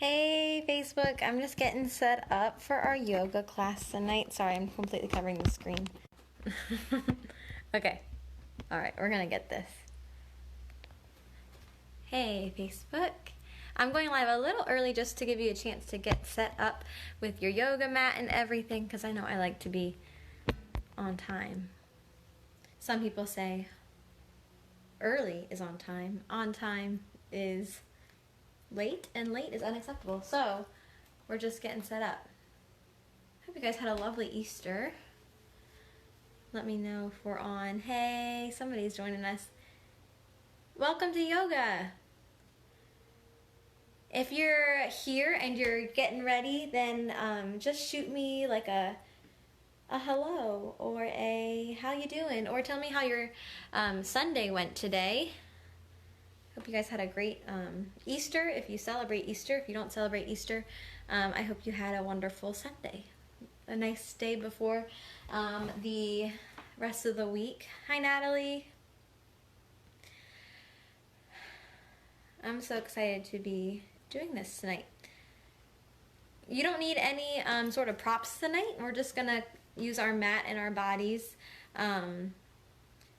Hey Facebook, I'm just getting set up for our yoga class tonight. Sorry, I'm completely covering the screen. Okay, alright, we're gonna get this. Hey Facebook, I'm going live a little early just to give you a chance to get set up with your yoga mat and everything, because I know I like to be on time. Some people say early is on time is late, and late is unacceptable. So we're just getting set up. Hope you guys had a lovely Easter. Let me know if we're on. Hey, somebody's joining us. Welcome to yoga. If you're here and you're getting ready, then just shoot me like a hello or a how you doing, or tell me how your Sunday went today. Hope you guys had a great Easter. If you celebrate Easter, if you don't celebrate Easter, I hope you had a wonderful Sunday. A nice day before the rest of the week. Hi, Natalie. I'm so excited to be doing this tonight. You don't need any sort of props tonight. We're just gonna use our mat and our bodies.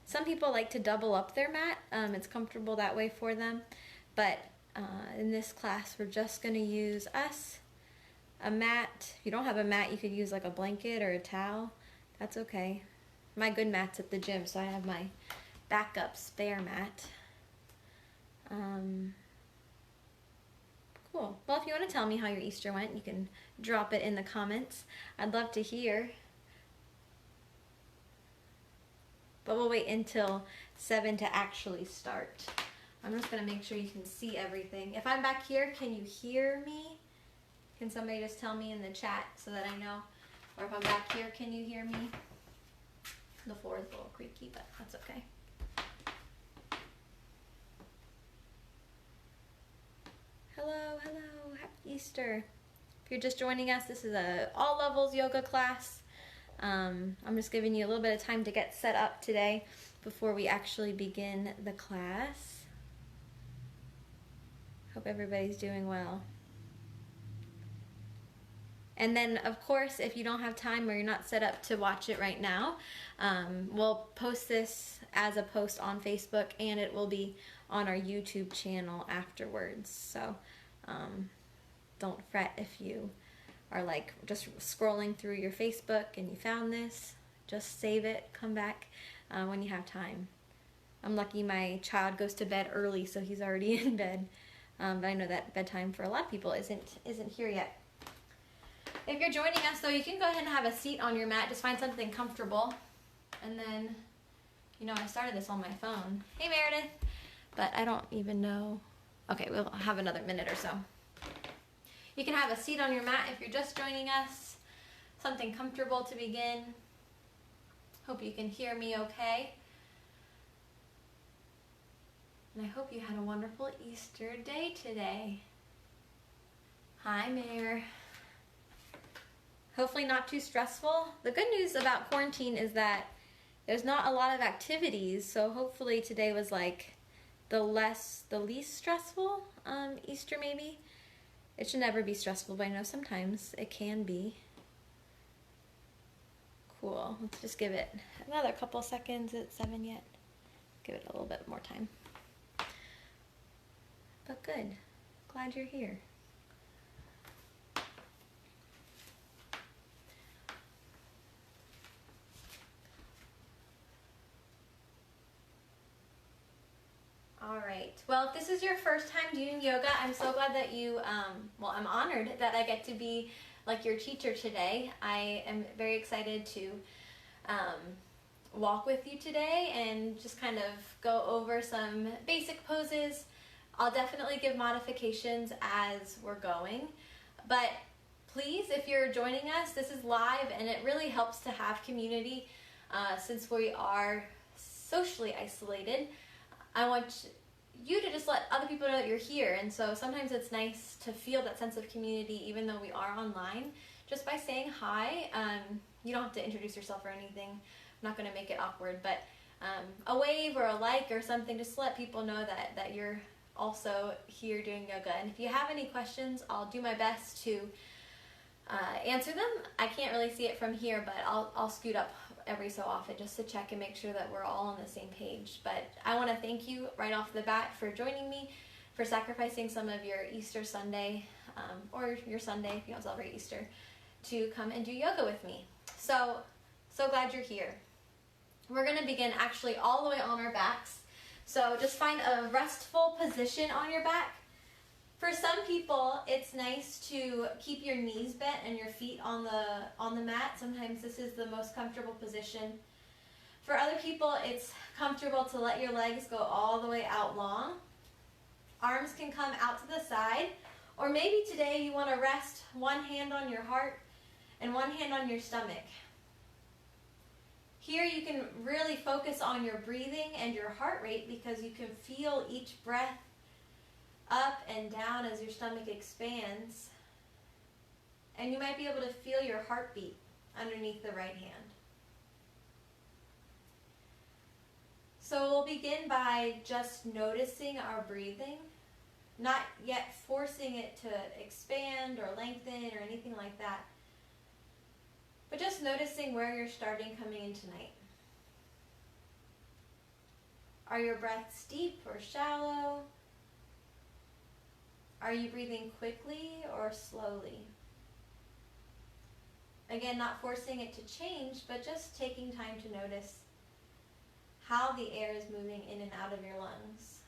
Some people like to double up their mat. It's comfortable that way for them. But in this class, we're just going to use us, a mat. If you don't have a mat, you could use like a blanket or a towel. That's okay. My good mat's at the gym, so I have my backup spare mat. Cool. Well, if you want to tell me how your Easter went, you can drop it in the comments. I'd love to hear. But we'll wait until 7 to actually start. I'm just gonna make sure you can see everything. If I'm back here, can you hear me? Can somebody just tell me in the chat so that I know? Or if I'm back here, can you hear me? The floor is a little creaky, but that's okay. Hello, hello, happy Easter. If you're just joining us, this is a all levels yoga class. I'm just giving you a little bit of time to get set up today before we actually begin the class. Hope everybody's doing well. And then, of course, if you don't have time or you're not set up to watch it right now, we'll post this as a post on Facebook, and it will be on our YouTube channel afterwards. So don't fret if you are like just scrolling through your Facebook and you found this. Just save it, come back when you have time. I'm lucky my child goes to bed early, so he's already in bed. But I know that bedtime for a lot of people isn't here yet. If you're joining us though, you can go ahead and have a seat on your mat. Just find something comfortable. And then, you know, I started this on my phone. Hey Meredith! But I don't even know. Okay, we'll have another minute or so. You can have a seat on your mat if you're just joining us. Something comfortable to begin. Hope you can hear me okay. And I hope you had a wonderful Easter day today. Hi, Mayor. Hopefully not too stressful. The good news about quarantine is that there's not a lot of activities, so hopefully today was like the least stressful Easter maybe. It should never be stressful, but I know sometimes it can be. Cool. Let's just give it another couple seconds. It's 7 yet. Give it a little bit more time. But good. Glad you're here. Alright, well, if this is your first time doing yoga, I'm so glad that you, I'm honored that I get to be like your teacher today. I am very excited to walk with you today and just kind of go over some basic poses. I'll definitely give modifications as we're going, but please, if you're joining us, this is live and it really helps to have community since we are socially isolated. I want you to just let other people know that you're here, and so sometimes it's nice to feel that sense of community even though we are online. Just by saying hi, you don't have to introduce yourself or anything. I'm not going to make it awkward, but a wave or a like or something, just to let people know that you're also here doing yoga. And if you have any questions, I'll do my best to answer them. I can't really see it from here, but I'll scoot up every so often just to check and make sure that we're all on the same page. But I want to thank you right off the bat for joining me, for sacrificing some of your Easter Sunday, or your Sunday if you don't celebrate Easter, to come and do yoga with me. So glad you're here. We're going to begin actually all the way on our backs. So just find a restful position on your back. For some people, it's nice to keep your knees bent and your feet on the mat. Sometimes this is the most comfortable position. For other people, it's comfortable to let your legs go all the way out long. Arms can come out to the side, or maybe today you want to rest one hand on your heart and one hand on your stomach. Here you can really focus on your breathing and your heart rate, because you can feel each breath up and down as your stomach expands. And you might be able to feel your heartbeat underneath the right hand. So we'll begin by just noticing our breathing, not yet forcing it to expand or lengthen or anything like that. But just noticing where you're starting coming in tonight. Are your breaths deep or shallow? Are you breathing quickly or slowly? Again, not forcing it to change, but just taking time to notice how the air is moving in and out of your lungs.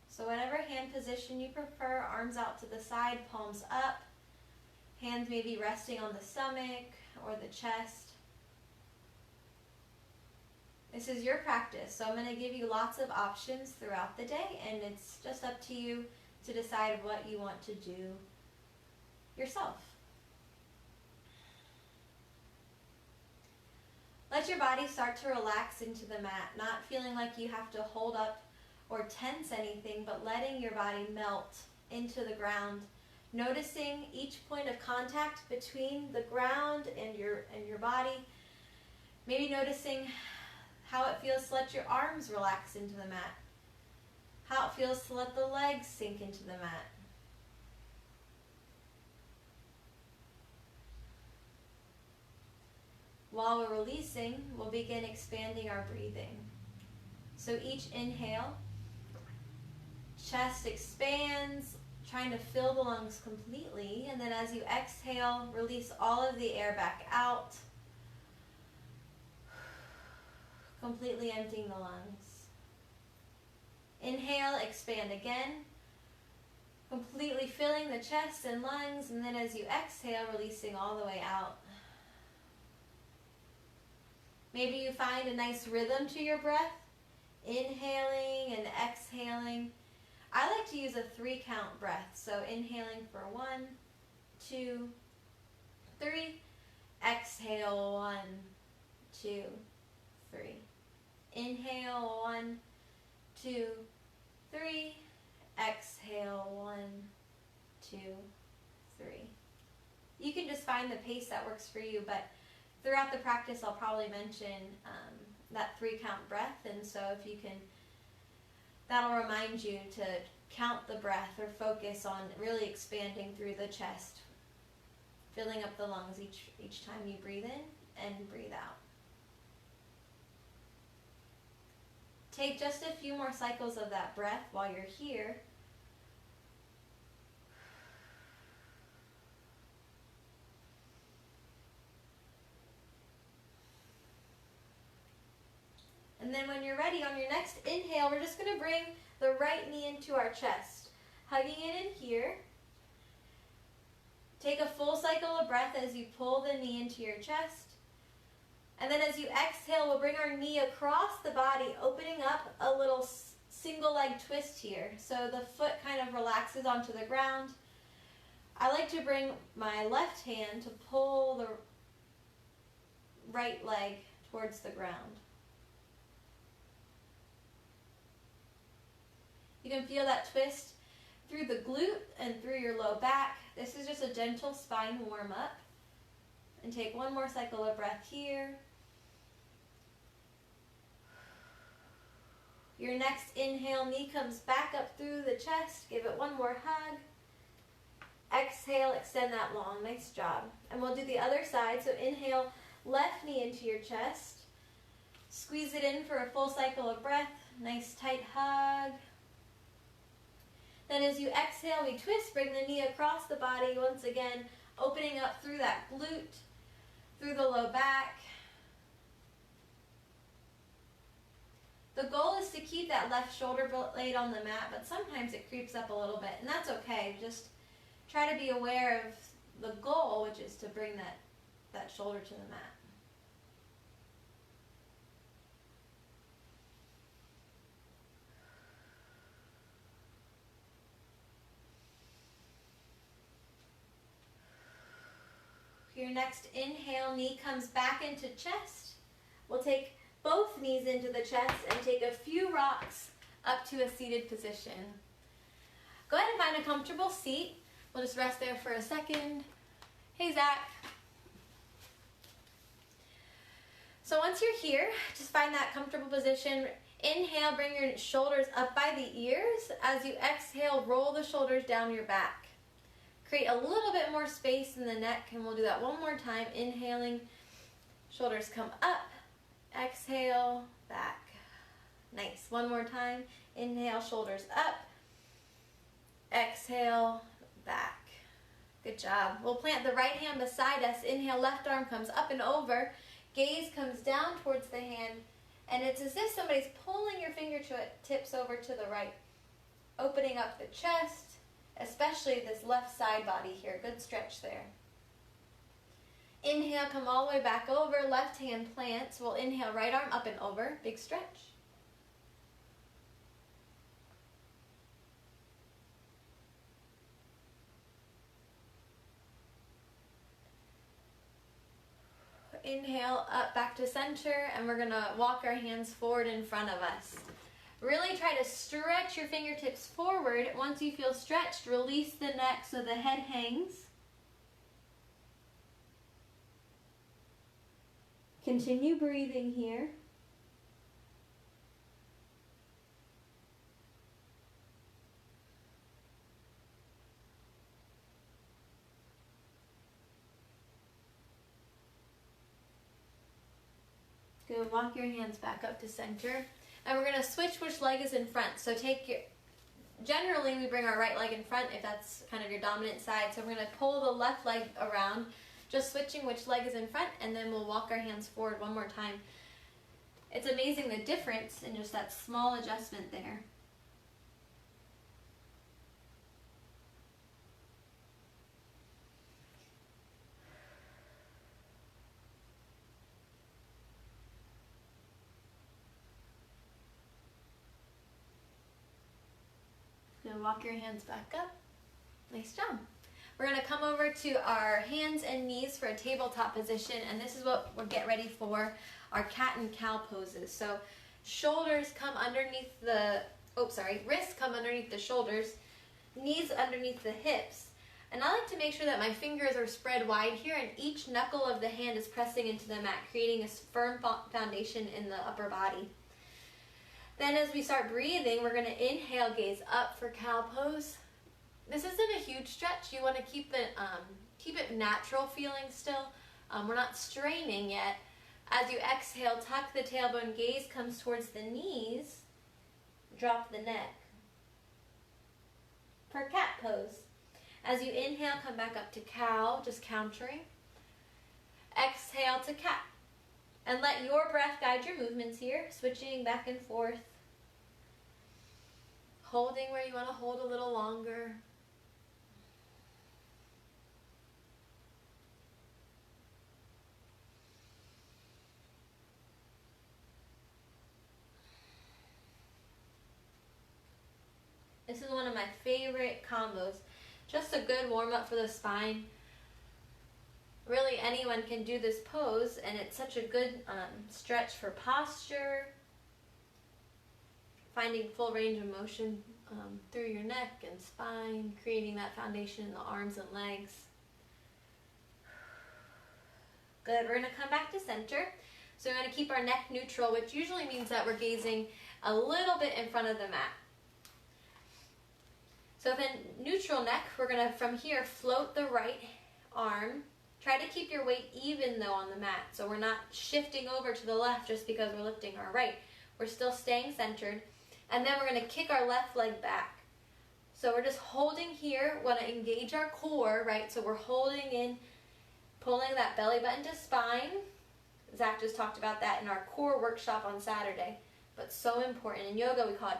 So whatever hand position you prefer, arms out to the side, palms up. Hands may be resting on the stomach or the chest. This is your practice, so I'm going to give you lots of options throughout the day, and it's just up to you to decide what you want to do yourself. Let your body start to relax into the mat, not feeling like you have to hold up or tense anything, but letting your body melt into the ground. Noticing each point of contact between the ground and your body. Maybe noticing how it feels to let your arms relax into the mat. How it feels to let the legs sink into the mat. While we're releasing, we'll begin expanding our breathing. So each inhale, chest expands, trying to fill the lungs completely, and then as you exhale, release all of the air back out, completely emptying the lungs. Inhale, expand again, completely filling the chest and lungs, and then as you exhale, releasing all the way out. Maybe you find a nice rhythm to your breath, inhaling and exhaling. I like to use a 3-count breath, so inhaling for 1, 2, 3. Exhale, 1, 2, 3. Inhale, 1, 2, 3. Exhale, 1, 2, 3. You can just find the pace that works for you, but throughout the practice I'll probably mention that 3-count breath, and so if you can, that'll remind you to count the breath or focus on really expanding through the chest, filling up the lungs each time you breathe in and breathe out. Take just a few more cycles of that breath while you're here. And then when you're ready, on your next inhale, we're just going to bring the right knee into our chest, hugging it in here. Take a full cycle of breath as you pull the knee into your chest. And then as you exhale, we'll bring our knee across the body, opening up a little single leg twist here. So the foot kind of relaxes onto the ground. I like to bring my left hand to pull the right leg towards the ground. You can feel that twist through the glute and through your low back. This is just a gentle spine warm up. And take one more cycle of breath here. Your next inhale, knee comes back up through the chest. Give it one more hug. Exhale, extend that long. Nice job. And we'll do the other side. So inhale, left knee into your chest. Squeeze it in for a full cycle of breath. Nice tight hug. Then as you exhale, we twist, bring the knee across the body. Once again, opening up through that glute, through the low back. The goal is to keep that left shoulder blade on the mat, but sometimes it creeps up a little bit, and that's okay. Just try to be aware of the goal, which is to bring that shoulder to the mat. Your next inhale, knee comes back into chest. We'll take both knees into the chest and take a few rocks up to a seated position. Go ahead and find a comfortable seat. We'll just rest there for a second. Hey, Zach. So once you're here, just find that comfortable position. Inhale, bring your shoulders up by the ears. As you exhale, roll the shoulders down your back. Create a little bit more space in the neck, and we'll do that one more time. Inhaling, shoulders come up. Exhale, back. Nice. One more time. Inhale, shoulders up. Exhale, back. Good job. We'll plant the right hand beside us. Inhale, left arm comes up and over. Gaze comes down towards the hand, and it's as if somebody's pulling your fingertips over to the right, opening up the chest, especially this left side body here. Good stretch there. Inhale, come all the way back over. Left hand plants. We'll inhale, right arm up and over. Big stretch. Inhale, up back to center, and we're going to walk our hands forward in front of us. Really try to stretch your fingertips forward. Once you feel stretched, release the neck so the head hangs. Continue breathing here. Good. Walk your hands back up to center. And we're going to switch which leg is in front. So generally we bring our right leg in front if that's kind of your dominant side. So we're going to pull the left leg around, just switching which leg is in front, and then we'll walk our hands forward one more time. It's amazing the difference in just that small adjustment there. Now walk your hands back up. Nice job. We're going to come over to our hands and knees for a tabletop position, and this is what we'll get ready for our cat and cow poses. So shoulders come underneath wrists come underneath the shoulders, knees underneath the hips. And I like to make sure that my fingers are spread wide here, and each knuckle of the hand is pressing into the mat, creating a firm foundation in the upper body. Then as we start breathing, we're going to inhale, gaze up for cow pose. This isn't a huge stretch. You want to keep it natural feeling still. We're not straining yet. As you exhale, tuck the tailbone, gaze comes towards the knees. Drop the neck. For cat pose. As you inhale, come back up to cow, just countering. Exhale to cat. And let your breath guide your movements here, switching back and forth. Holding where you want to hold a little longer. This is one of my favorite combos. Just a good warm-up for the spine. Really, anyone can do this pose, and it's such a good stretch for posture. Finding full range of motion through your neck and spine, creating that foundation in the arms and legs. Good. We're going to come back to center. So we're going to keep our neck neutral, which usually means that we're gazing a little bit in front of the mat. So then neutral neck, we're gonna from here float the right arm. Try to keep your weight even though on the mat. So we're not shifting over to the left just because we're lifting our right. We're still staying centered. And then we're gonna kick our left leg back. So we're just holding here, wanna engage our core, right? So we're holding in, pulling that belly button to spine. Zach just talked about that in our core workshop on Saturday, but so important. In yoga, we call it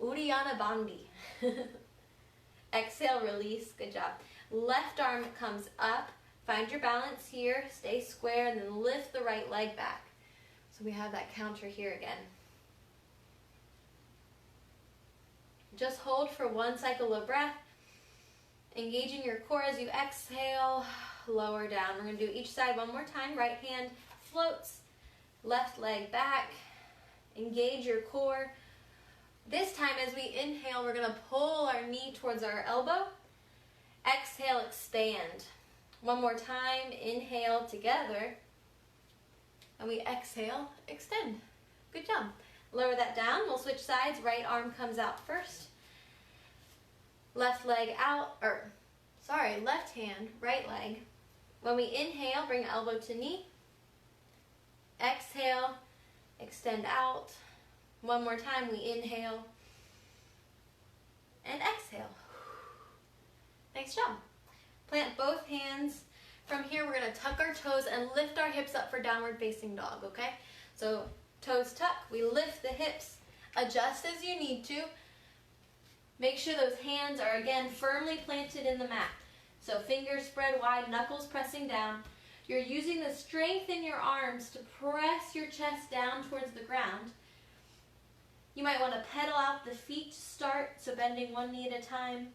Uddiyana Bandhi. Exhale, release, good job. Left arm comes up, find your balance here, stay square, and then lift the right leg back. So we have that counter here again. Just hold for one cycle of breath, engaging your core as you exhale, lower down. We're gonna do each side one more time. Right hand floats, left leg back, engage your core. This time as we inhale, we're gonna pull our knee towards our elbow. Exhale, expand. One more time, inhale together. And we exhale, extend. Good job. Lower that down, we'll switch sides. Right arm comes out first. Left leg out, left hand, right leg. When we inhale, bring elbow to knee. Exhale, extend out. One more time, we inhale and exhale. Nice job. Plant both hands. From here, we're gonna tuck our toes and lift our hips up for downward facing dog, okay? So toes tuck, we lift the hips, adjust as you need to. Make sure those hands are again firmly planted in the mat. So fingers spread wide, knuckles pressing down. You're using the strength in your arms to press your chest down towards the ground. You might want to pedal out the feet to start, so bending one knee at a time.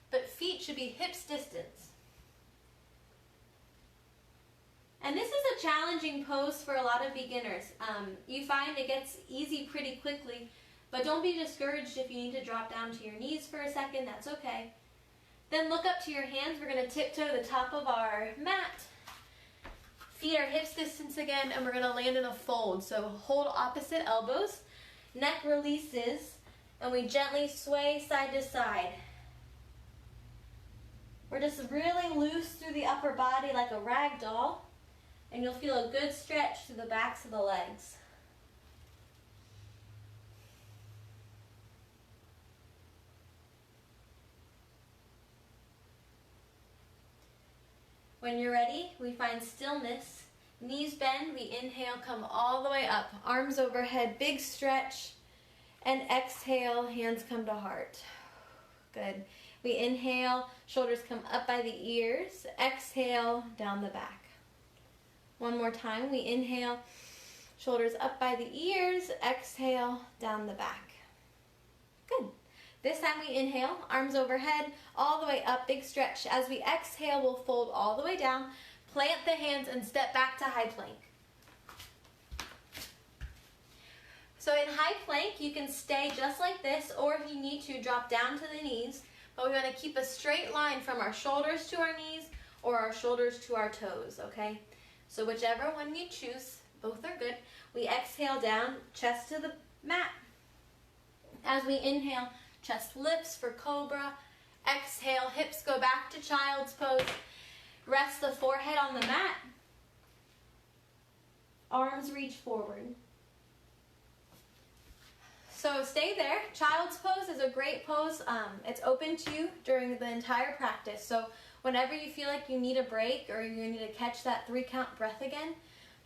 But feet should be hips distance. And this is a challenging pose for a lot of beginners. You find it gets easy pretty quickly, but don't be discouraged if you need to drop down to your knees for a second, that's okay. Then look up to your hands. We're gonna tiptoe the top of our mat. Feet are hips distance again, and we're gonna land in a fold. So hold opposite elbows, neck releases, and we gently sway side to side. We're just really loose through the upper body like a rag doll, and you'll feel a good stretch through the backs of the legs. When you're ready, we find stillness. Knees bend, we inhale, come all the way up. Arms overhead, big stretch. And exhale, hands come to heart. Good. We inhale, shoulders come up by the ears. Exhale, down the back. One more time, we inhale, shoulders up by the ears. Exhale, down the back. Good. This time we inhale, arms overhead, all the way up, big stretch. As we exhale, we'll fold all the way down, plant the hands, and step back to high plank. So in high plank, you can stay just like this, or if you need to, drop down to the knees. But we want to keep a straight line from our shoulders to our knees, or our shoulders to our toes, okay? So whichever one you choose, both are good. We exhale down, chest to the mat. As we inhale, chest lifts for cobra. Exhale, hips go back to child's pose. Rest the forehead on the mat. Arms reach forward. So stay there. Child's pose is a great pose. It's open to you during the entire practice. So whenever you feel like you need a break or you need to catch that 3-count breath again,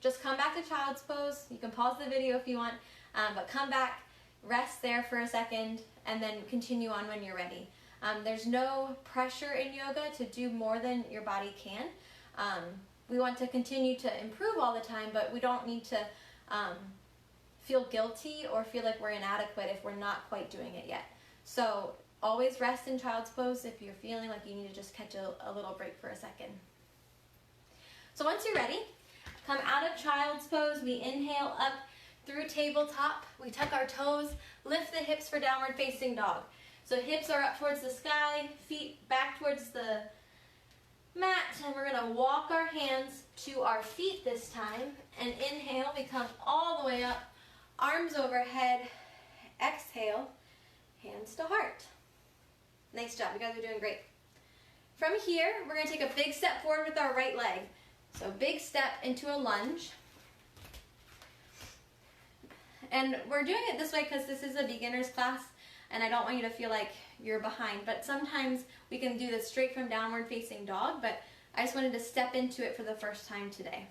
just come back to child's pose. You can pause the video if you want, but come back, rest there for a second, and then continue on when you're ready. There's no pressure in yoga to do more than your body can. We want to continue to improve all the time, but we don't need to feel guilty or feel like we're inadequate if we're not quite doing it yet. So always rest in child's pose if you're feeling like you need to just catch a little break for a second. So once you're ready, come out of child's pose. We inhale up through tabletop. We tuck our toes, lift the hips for downward facing dog. So hips are up towards the sky, feet back towards the mat, and we're gonna walk our hands to our feet this time, and inhale, we come all the way up, arms overhead, exhale, hands to heart. Nice job, you guys are doing great. From here, we're going to take a big step forward with our right leg. So big step into a lunge. And we're doing it this way because this is a beginner's class and I don't want you to feel like you're behind. But sometimes we can do this straight from downward facing dog, but I just wanted to step into it for the first time today.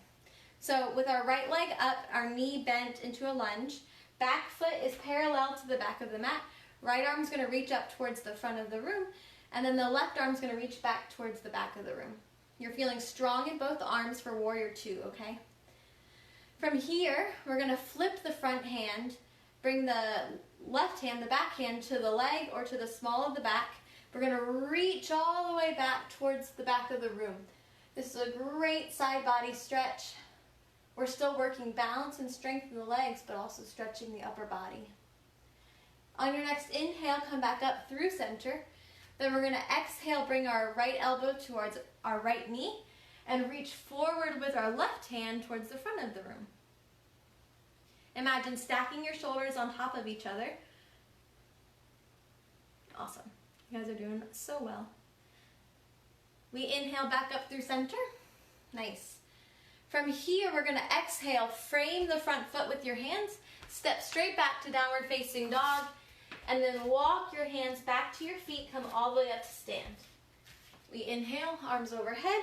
So with our right leg up, our knee bent into a lunge, back foot is parallel to the back of the mat, right arm's going to reach up towards the front of the room, and then the left arm's going to reach back towards the back of the room. You're feeling strong in both arms for warrior two, okay? From here, we're going to flip the front hand, bring the left hand, the back hand, to the leg or to the small of the back. We're going to reach all the way back towards the back of the room. This is a great side body stretch. We're still working balance and strength in the legs, but also stretching the upper body. On your next inhale, come back up through center. Then we're going to exhale, bring our right elbow towards our right knee, and reach forward with our left hand towards the front of the room. Imagine stacking your shoulders on top of each other. Awesome. You guys are doing so well. We inhale back up through center. Nice. From here, we're going to exhale, frame the front foot with your hands, step straight back to downward facing dog, and then walk your hands back to your feet, come all the way up to stand. We inhale, arms overhead,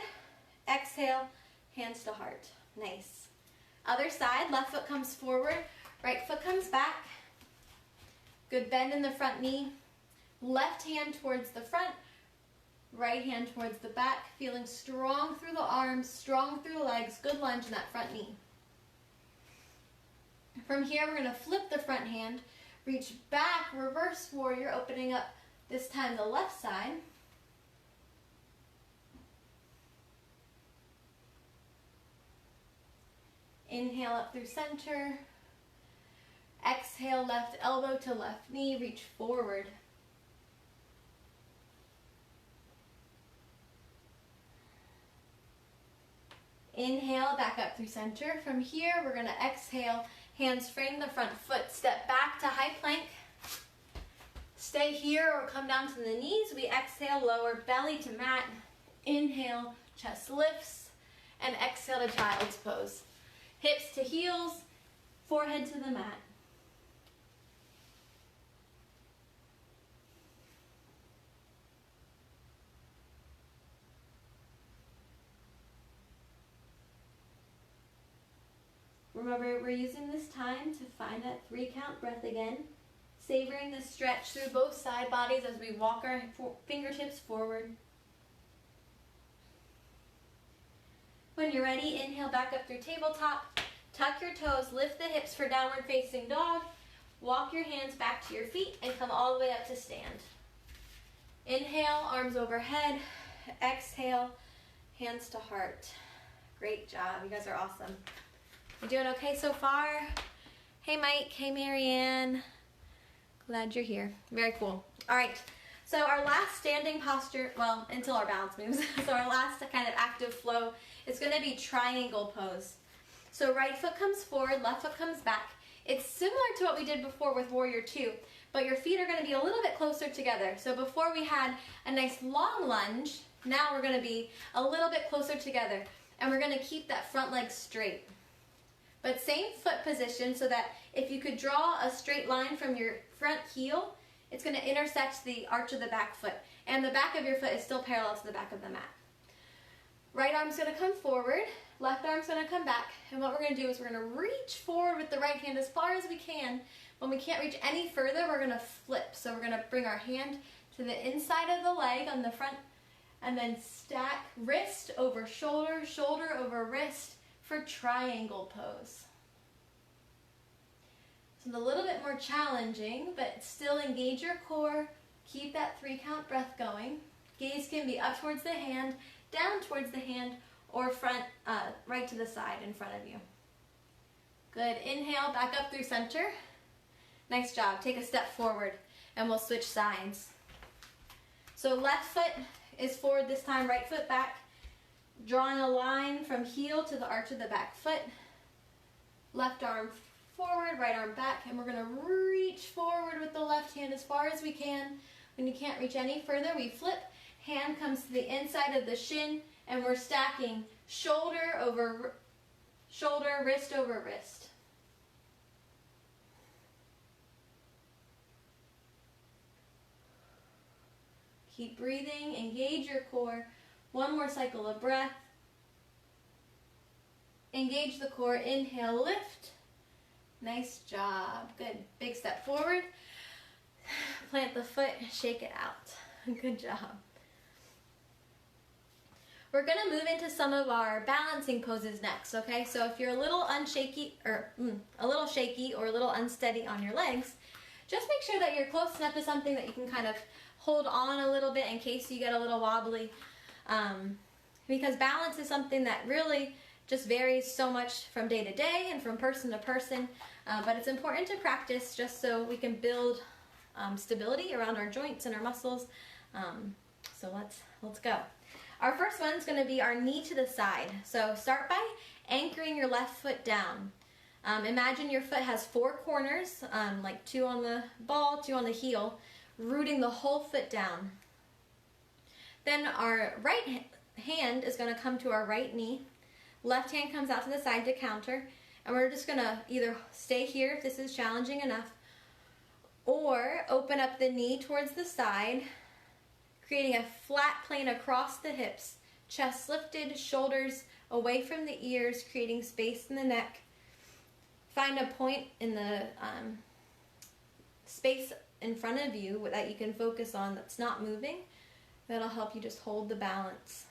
exhale, hands to heart. Nice. Other side, left foot comes forward, right foot comes back. Good bend in the front knee. Left hand towards the front, right hand towards the back, feeling strong through the arms, strong through the legs, good lunge in that front knee. From here, we're going to flip the front hand, reach back, reverse warrior, opening up this time the left side. Inhale up through center. Exhale, left elbow to left knee, reach forward. Inhale, back up through center. From here, we're going to exhale, hands frame the front foot, step back to high plank. Stay here or come down to the knees. We exhale, lower belly to mat. Inhale, chest lifts, and exhale to child's pose. Hips to heels, forehead to the mat. Remember, we're using this time to find that 3-count breath again, savoring the stretch through both side bodies as we walk our fingertips forward. When you're ready, inhale back up through tabletop, tuck your toes, lift the hips for downward facing dog, walk your hands back to your feet and come all the way up to stand. Inhale, arms overhead, exhale, hands to heart. Great job, you guys are awesome. You doing okay so far? Hey Mike, hey Marianne. Glad you're here. Very cool. All right, so our last standing posture, well, until our balance moves, so our last kind of active flow is gonna be triangle pose. So right foot comes forward, left foot comes back. It's similar to what we did before with warrior two, but your feet are gonna be a little bit closer together. So before we had a nice long lunge, now we're gonna be a little bit closer together, and we're gonna keep that front leg straight. But same foot position, so that if you could draw a straight line from your front heel, it's going to intersect the arch of the back foot. And the back of your foot is still parallel to the back of the mat. Right arm's going to come forward, left arm's going to come back. And what we're going to do is we're going to reach forward with the right hand as far as we can. When we can't reach any further, we're going to flip. So we're going to bring our hand to the inside of the leg on the front, and then stack wrist over shoulder, shoulder over wrist, for triangle pose. So a little bit more challenging, but still engage your core, keep that 3-count breath going. Gaze can be up towards the hand, down towards the hand, or front, right to the side in front of you. Good, inhale, back up through center. Nice job, take a step forward and we'll switch sides. So left foot is forward this time, right foot back. Drawing a line from heel to the arch of the back foot. Left arm forward, right arm back, and we're gonna reach forward with the left hand as far as we can. When you can't reach any further, we flip, hand comes to the inside of the shin, and we're stacking shoulder over shoulder, wrist over wrist. Keep breathing, engage your core. One more cycle of breath. Engage the core, inhale, lift. Nice job, good. Big step forward. Plant the foot, shake it out. Good job. We're gonna move into some of our balancing poses next, okay? So if you're a little shaky or a little unsteady on your legs, just make sure that you're close enough to something that you can kind of hold on a little bit in case you get a little wobbly. Because balance is something that really just varies so much from day to day and from person to person. But it's important to practice just so we can build stability around our joints and our muscles. So let's go. Our first one is going to be our knee to the side. So start by anchoring your left foot down. Imagine your foot has 4 corners, like 2 on the ball, 2 on the heel, rooting the whole foot down. Then our right hand is going to come to our right knee. Left hand comes out to the side to counter. And we're just going to either stay here if this is challenging enough, or open up the knee towards the side, creating a flat plane across the hips, chest lifted, shoulders away from the ears, creating space in the neck. Find a point in the space in front of you that you can focus on that's not moving. That'll help you just hold the balance.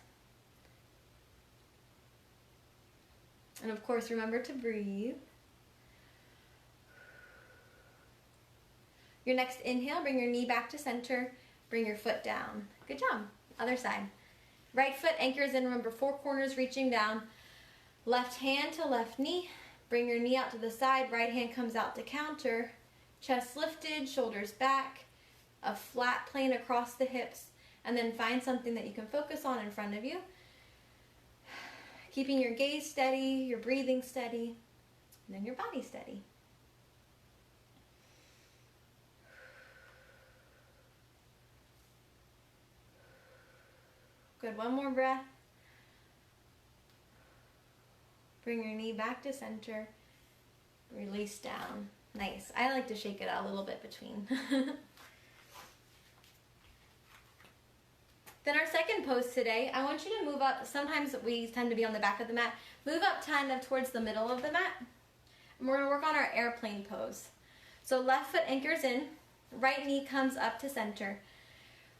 And of course, remember to breathe. Your next inhale, bring your knee back to center. Bring your foot down. Good job. Other side. Right foot anchors in. Remember, 4 corners reaching down. Left hand to left knee. Bring your knee out to the side. Right hand comes out to counter. Chest lifted, shoulders back. A flat plane across the hips. And then find something that you can focus on in front of you. Keeping your gaze steady, your breathing steady, and then your body steady. Good, one more breath. Bring your knee back to center. Release down. Nice. I like to shake it out a little bit between. Then our second pose today, I want you to move up. Sometimes we tend to be on the back of the mat. Move up kind of towards the middle of the mat. And we're going to work on our airplane pose. So left foot anchors in. Right knee comes up to center.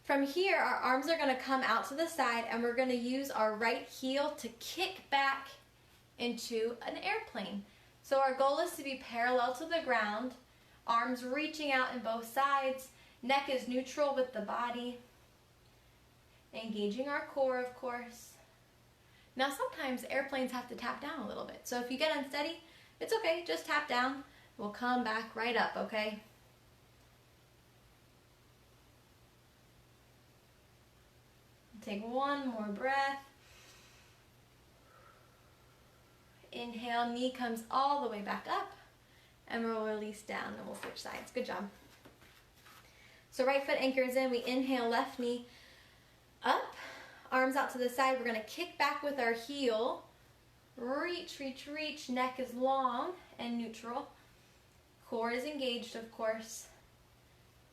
From here, our arms are going to come out to the side, and we're going to use our right heel to kick back into an airplane. So our goal is to be parallel to the ground, arms reaching out in both sides, neck is neutral with the body, engaging our core, of course. Now sometimes airplanes have to tap down a little bit, so if you get unsteady, it's okay, just tap down. We'll come back right up, okay? Take one more breath. Inhale, knee comes all the way back up, and we'll release down, and we'll switch sides. Good job. So right foot anchors in. We inhale, left knee up, arms out to the side. We're going to kick back with our heel. Reach, reach, reach. Neck is long and neutral. Core is engaged, of course.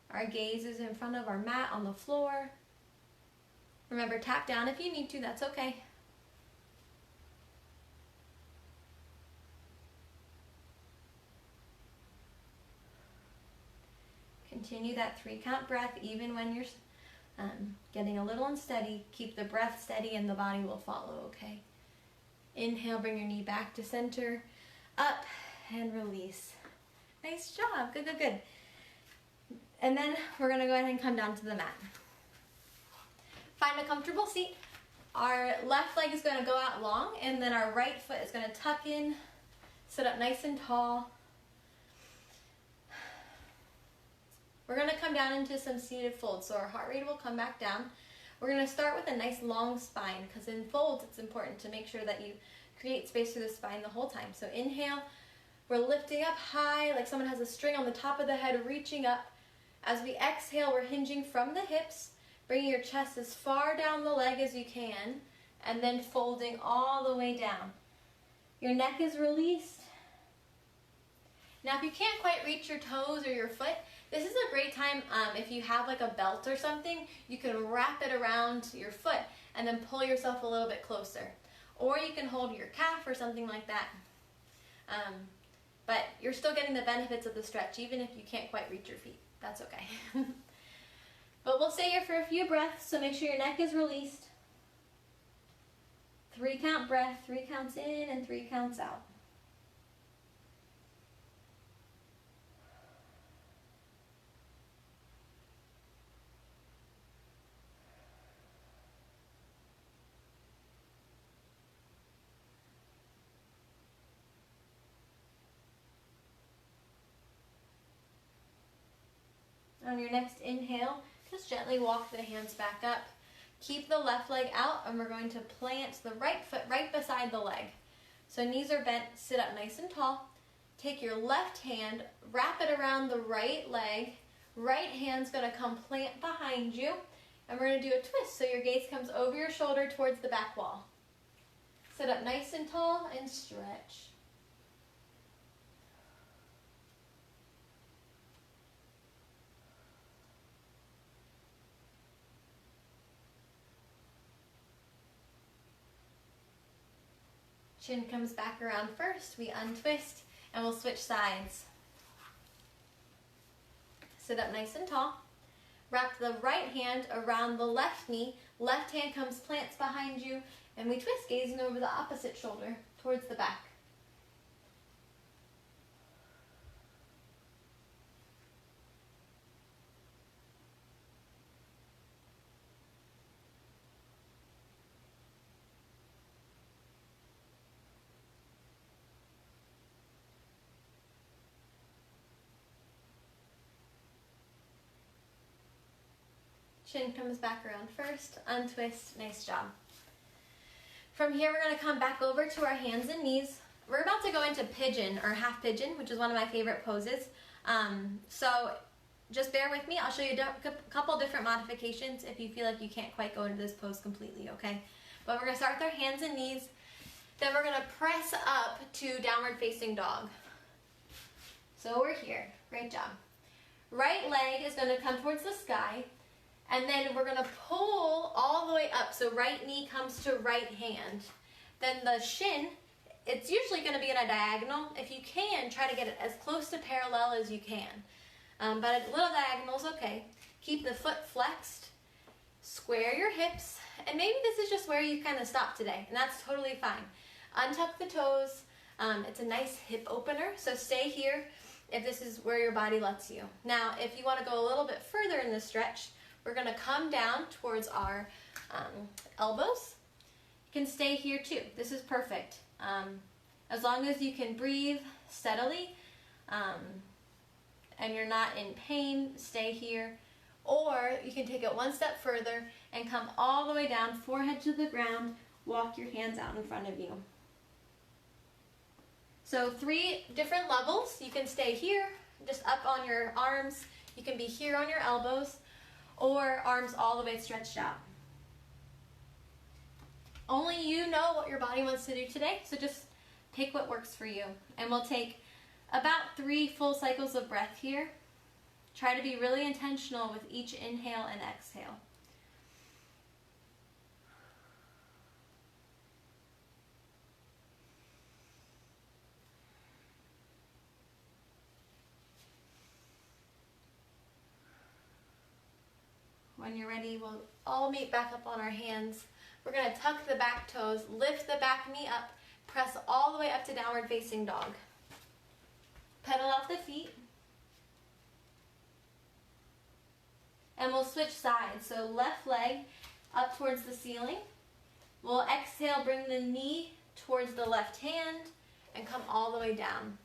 Our gaze is in front of our mat on the floor. Remember, tap down if you need to, that's okay. Continue that 3-count breath even when you're getting a little unsteady. Keep the breath steady and the body will follow, okay? Inhale, bring your knee back to center, up, and release. Nice job, good, good, good. And then we're gonna go ahead and come down to the mat. Find a comfortable seat. Our left leg is gonna go out long, and then our right foot is gonna tuck in, sit up nice and tall. We're gonna come down into some seated folds, so our heart rate will come back down. We're gonna start with a nice long spine, because in folds, it's important to make sure that you create space through the spine the whole time. So inhale, We're lifting up high, like someone has a string on the top of the head, reaching up. As we exhale, we're hinging from the hips, bringing your chest as far down the leg as you can, and then folding all the way down. Your neck is released. Now, if you can't quite reach your toes or your foot, this is a great time, if you have like a belt or something, you can wrap it around your foot and then pull yourself a little bit closer. Or you can hold your calf or something like that. But you're still getting the benefits of the stretch, even if you can't quite reach your feet. That's okay. But we'll stay here for a few breaths, so make sure your neck is released. 3 count breath, 3 counts in and 3 counts out. On your next inhale, just gently walk the hands back up. Keep the left leg out, and we're going to plant the right foot right beside the leg. So knees are bent, sit up nice and tall. Take your left hand, wrap it around the right leg. Right hand's going to come plant behind you, and we're going to do a twist so your gaze comes over your shoulder towards the back wall. Sit up nice and tall and stretch. Chin comes back around first. We untwist and we'll switch sides. Sit up nice and tall. Wrap the right hand around the left knee. Left hand comes, plants behind you, and we twist, gazing over the opposite shoulder towards the back. Chin comes back around first, untwist, nice job. From here, we're going to come back over to our hands and knees. We're about to go into pigeon or half pigeon, which is one of my favorite poses. So just bear with me. I'll show you a couple different modifications if you feel like you can't quite go into this pose completely, okay? But we're going to start with our hands and knees. Then we're going to press up to downward facing dog. So we're here. Great job. Right leg is going to come towards the sky. And then we're going to pull all the way up. So right knee comes to right hand. Then the shin, it's usually going to be in a diagonal. If you can, try to get it as close to parallel as you can. But a little diagonal is okay. Keep the foot flexed. Square your hips. And maybe this is just where you kind of stop today. And that's totally fine. Untuck the toes. It's a nice hip opener. So stay here if this is where your body lets you. Now, if you want to go a little bit further in the stretch, we're going to come down towards our elbows. You can stay here too. This is perfect. As long as you can breathe steadily and you're not in pain, stay here. Or you can take it one step further and come all the way down, forehead to the ground, walk your hands out in front of you. So 3 different levels. You can stay here, just up on your arms. You can be here on your elbows, or arms all the way stretched out. Only you know what your body wants to do today, so just pick what works for you. And we'll take about 3 full cycles of breath here. Try to be really intentional with each inhale and exhale. When you're ready, we'll all meet back up on our hands. We're going to tuck the back toes, lift the back knee up, press all the way up to downward facing dog. Pedal out the feet. And we'll switch sides. So left leg up towards the ceiling. We'll exhale, bring the knee towards the left hand and come all the way down.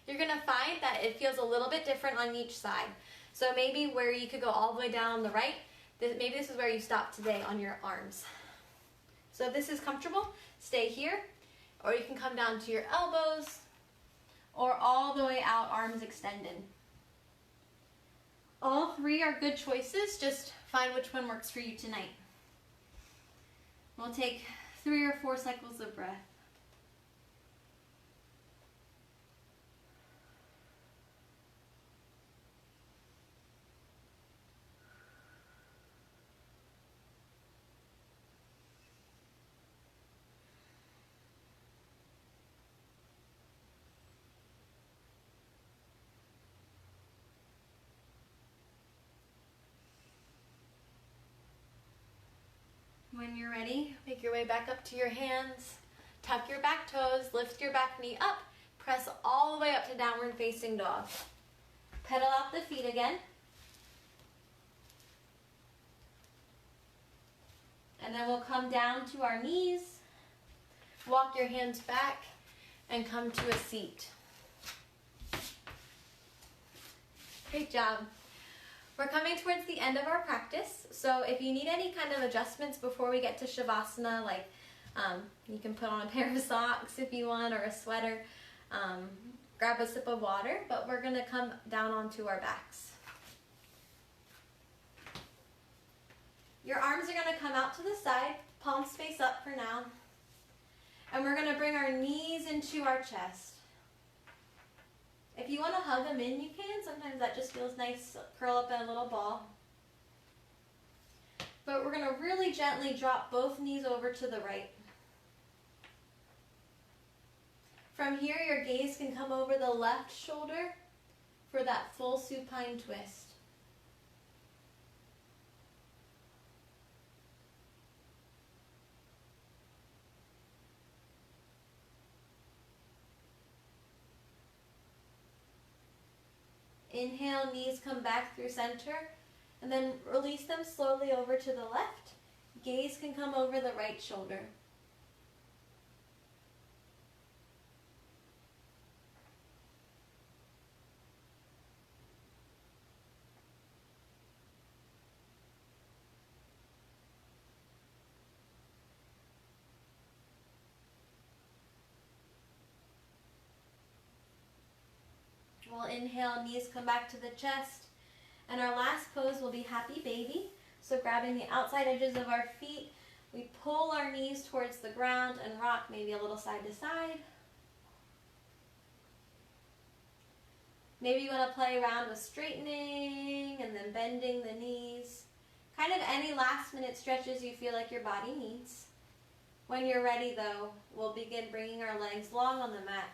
You're going to find that it feels a little bit different on each side. So maybe where you could go all the way down on the right, maybe this is where you stop today on your arms. So if this is comfortable, stay here, or you can come down to your elbows, or all the way out, arms extended. All three are good choices, just find which one works for you tonight. We'll take 3 or 4 cycles of breath. When you're ready, make your way back up to your hands, tuck your back toes, lift your back knee up, press all the way up to downward facing dog. Pedal out the feet again. And then we'll come down to our knees, walk your hands back, and come to a seat. Great job. We're coming towards the end of our practice, so if you need any kind of adjustments before we get to Shavasana, like you can put on a pair of socks if you want, or a sweater, grab a sip of water, but we're gonna come down onto our backs. Your arms are gonna come out to the side, palms face up for now, and we're gonna bring our knees into our chest. If you want to hug them in, you can. Sometimes that just feels nice, curl up in a little ball. But we're going to really gently drop both knees over to the right. From here, your gaze can come over the left shoulder for that full supine twist. Inhale, knees come back through center, and then release them slowly over to the left. Gaze can come over the right shoulder. We'll inhale, knees come back to the chest. And our last pose will be Happy Baby. So grabbing the outside edges of our feet, we pull our knees towards the ground and rock maybe a little side to side. Maybe you want to play around with straightening and then bending the knees. Kind of any last minute stretches you feel like your body needs. When you're ready though, we'll begin bringing our legs long on the mat.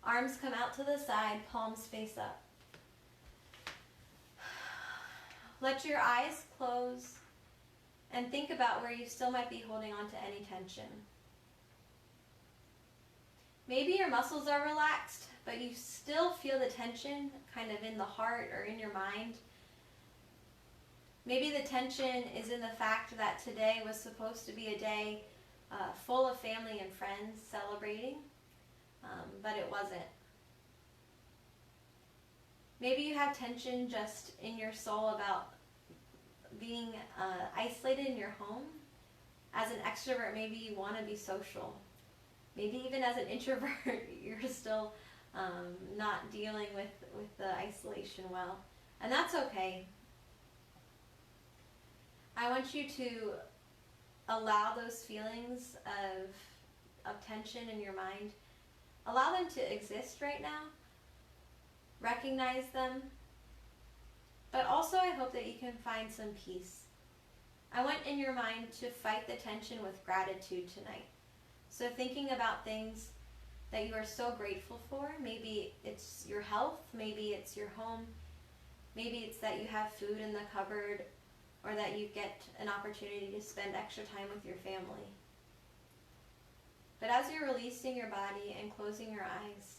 Arms come out to the side, palms face up. Let your eyes close and think about where you still might be holding on to any tension. Maybe your muscles are relaxed, but you still feel the tension kind of in the heart or in your mind. Maybe the tension is in the fact that today was supposed to be a day full of family and friends celebrating. But it wasn't. Maybe you have tension just in your soul about being isolated in your home. As an extrovert, maybe you want to be social. Maybe even as an introvert, you're still not dealing with the isolation well. And that's okay. I want you to allow those feelings of tension in your mind. Allow them to exist right now. Recognize them. But also I hope that you can find some peace. I want in your mind to fight the tension with gratitude tonight. So thinking about things that you are so grateful for. Maybe it's your health. Maybe it's your home. Maybe it's that you have food in the cupboard, or that you get an opportunity to spend extra time with your family. But as you're releasing your body and closing your eyes,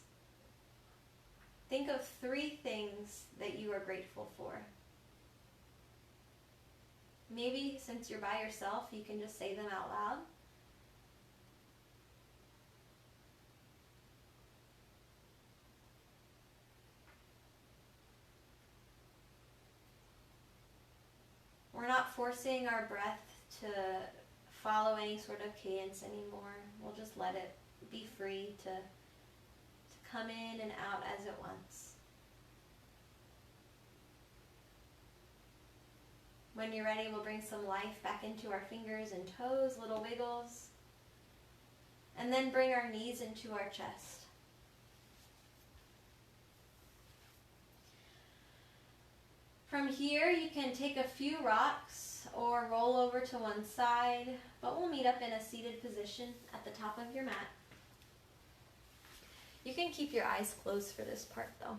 think of 3 things that you are grateful for. Maybe since you're by yourself, you can just say them out loud. We're not forcing our breath to follow any sort of cadence anymore. We'll just let it be free to come in and out as it wants. When you're ready, we'll bring some life back into our fingers and toes, little wiggles. And then bring our knees into our chest. From here, you can take a few rocks or roll over to one side, but we'll meet up in a seated position at the top of your mat. You can keep your eyes closed for this part though.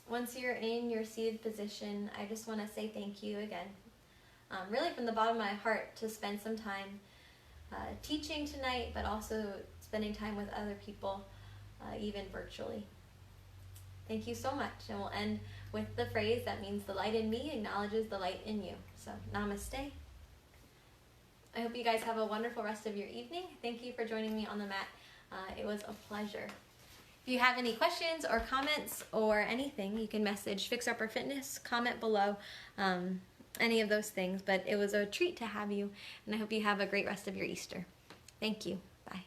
Once you're in your seated position, I just want to say thank you again. Really from the bottom of my heart to spend some time teaching tonight, but also spending time with other people, even virtually. Thank you so much. And we'll end with the phrase that means the light in me acknowledges the light in you. So namaste. I hope you guys have a wonderful rest of your evening. Thank you for joining me on the mat. It was a pleasure. If you have any questions or comments or anything, you can message Fixer Upper Fitness, comment below, any of those things. But it was a treat to have you, and I hope you have a great rest of your Easter. Thank you. Bye.